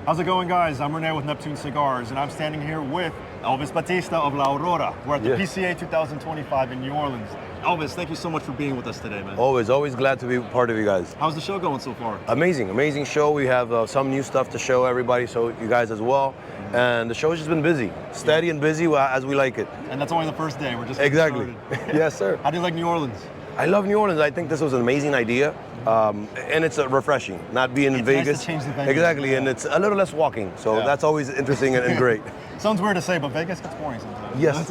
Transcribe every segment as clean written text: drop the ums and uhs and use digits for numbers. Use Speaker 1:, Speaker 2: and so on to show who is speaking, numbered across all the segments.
Speaker 1: How's it going, guys? I'm Rene with Neptune Cigars, and I'm standing here with Elvis Bautista of La Aurora. We're at the PCA 2025 in New Orleans. Elvis, thank you so much for being with us today, man.
Speaker 2: Always glad to be part of you guys.
Speaker 1: How's the show going so far?
Speaker 2: Amazing show. We have some new stuff to show everybody, so you guys as well. And the show's just been busy, steady and busy as we like it.
Speaker 1: And that's only the first day. We're just
Speaker 2: exactly. Yes, sir.
Speaker 1: How do you like New Orleans?
Speaker 2: I love New Orleans. I think this was an amazing idea, and it's refreshing. Not being in Vegas.
Speaker 1: Nice to change the venue.
Speaker 2: Exactly, and it's a little less walking, so that's always interesting and great.
Speaker 1: Sounds weird to say, but Vegas gets boring sometimes.
Speaker 2: Yes,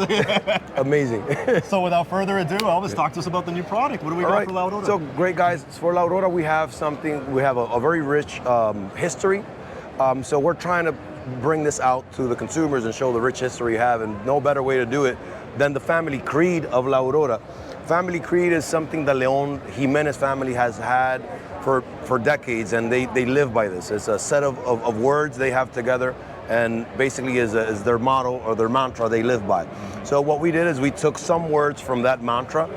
Speaker 2: amazing.
Speaker 1: So without further ado, Elvis, talk to us about the new product. What do we got for La Aurora?
Speaker 2: So great, guys. For La Aurora, we have something. We have a very rich history. So we're trying to bring this out to the consumers and show the rich history we have, and no better way to do it than the family creed of La Aurora. Family creed is something the Leon Jimenez family has had for decades, and they live by this. It's a set of words they have together, and basically is their motto or their mantra they live by. So what we did is we took some words from that mantra,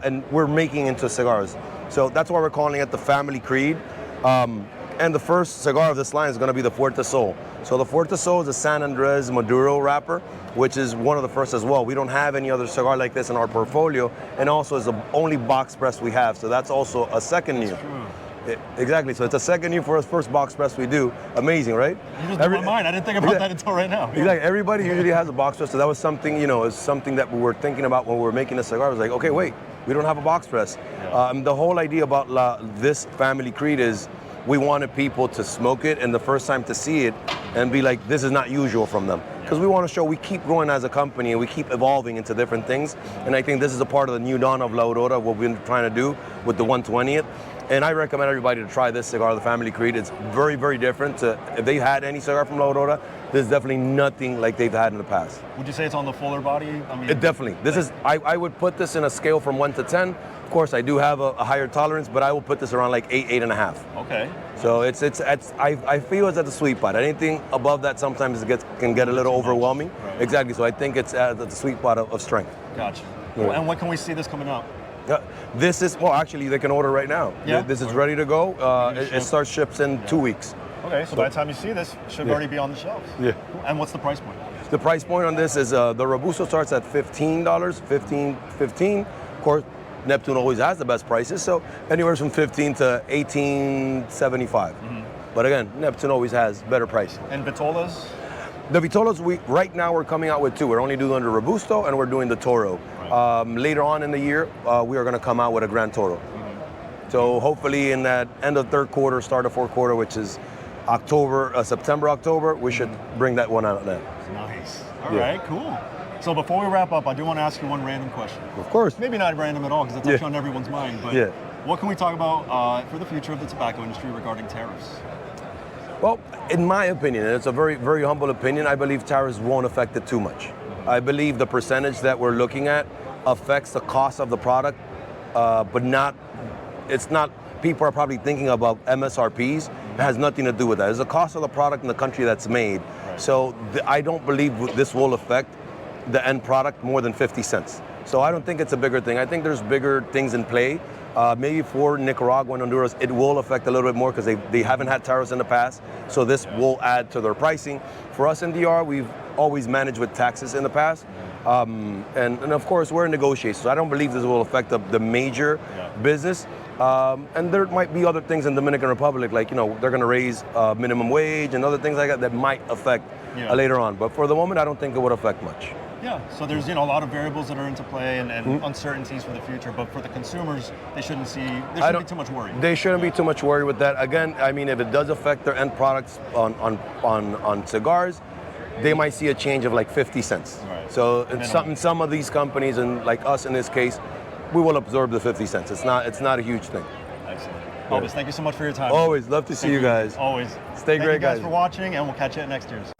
Speaker 2: and we're making into cigars. So that's why we're calling it the family creed. And the first cigar of this line is going to be the Fuerte Sol. So the Fuerte Sol is a San Andres Maduro wrapper, which is one of the first as well. We don't have any other cigar like this in our portfolio, and also is the only box press we have. So that's also a second new. Exactly. So it's a second new for us, first box press we do. Amazing, right?
Speaker 1: You just blew my mind. I didn't think about that until right now.
Speaker 2: Exactly. Everybody usually has a box press, so that was something, is something that we were thinking about when we were making the cigar. I was like, okay, wait, we don't have a box press. The whole idea about this family creed is we wanted people to smoke it and the first time to see it and be like, this is not usual from them. Because we want to show we keep growing as a company and we keep evolving into different things. And I think this is a part of the new dawn of La Aurora, what we've been trying to do with the 120th. And I recommend everybody to try this cigar, the Family Creed. It's very, very different. If they've had any cigar from La Aurora, there's definitely nothing like they've had in the past.
Speaker 1: Would you say it's on the fuller body? I mean,
Speaker 2: it definitely. This is. I would put this in a scale from 1 to 10. Of course, I do have a higher tolerance, but I will put this around like 8, 8.5.
Speaker 1: Okay.
Speaker 2: So I feel it's at the sweet spot. Anything above that sometimes can get a little overwhelming. Right. Exactly. So I think it's at the sweet spot of strength.
Speaker 1: Gotcha. Yeah. And when can we see this coming out?
Speaker 2: This is, well, actually, they can order right now.
Speaker 1: Yeah.
Speaker 2: This is ready to go. It starts ships in 2 weeks.
Speaker 1: Okay, so by the time you see this, it should already be on the shelves.
Speaker 2: Yeah.
Speaker 1: And what's the price point?
Speaker 2: The price point on this is the Robusto starts at $15, $15. Of course, Neptune always has the best prices, so anywhere from $15 to $18.75. But again, Neptune always has better pricing.
Speaker 1: And Vitolas?
Speaker 2: The Vitolas, right now we're coming out with 2. We're only doing the Robusto and we're doing the Toro. Right. Later on in the year, we are going to come out with a Gran Toro. So hopefully in that end of third quarter, start of fourth quarter, which is September, October, we should bring that one out then.
Speaker 1: Nice. All right, cool. So before we wrap up, I do want to ask you one random question.
Speaker 2: Of course.
Speaker 1: Maybe not random at all, because it's actually on everyone's mind, but what can we talk about for the future of the tobacco industry regarding tariffs?
Speaker 2: Well, in my opinion, and it's a very, very humble opinion, I believe tariffs won't affect it too much. I believe the percentage that we're looking at affects the cost of the product, but it's not, people are probably thinking about MSRPs. It has nothing to do with that. It's the cost of the product in the country that's made. Right. So I don't believe this will affect the end product more than 50 cents. So I don't think it's a bigger thing. I think there's bigger things in play. Maybe for Nicaragua and Honduras, it will affect a little bit more because they haven't had tariffs in the past. So this will add to their pricing. For us in DR, we've always managed with taxes in the past. And of course, we're in negotiations. So I don't believe this will affect the major business. And there might be other things in Dominican Republic, like, they're going to raise minimum wage and other things like that might affect later on. But for the moment, I don't think it would affect much.
Speaker 1: Yeah, so there's a lot of variables that are into play and uncertainties for the future, but for the consumers, there shouldn't be too much worry.
Speaker 2: They shouldn't be too much worry with that. Again, I mean, if it does affect their end products on cigars, they might see a change of like 50 cents. Right. So in some of these companies, and like us in this case, we will absorb the 50 cents. It's not a huge thing.
Speaker 1: Excellent. Elvis, thank you so much for your time.
Speaker 2: Always love to see you guys.
Speaker 1: Always.
Speaker 2: Stay great, guys.
Speaker 1: Thank you guys for watching, and we'll catch you at next year's.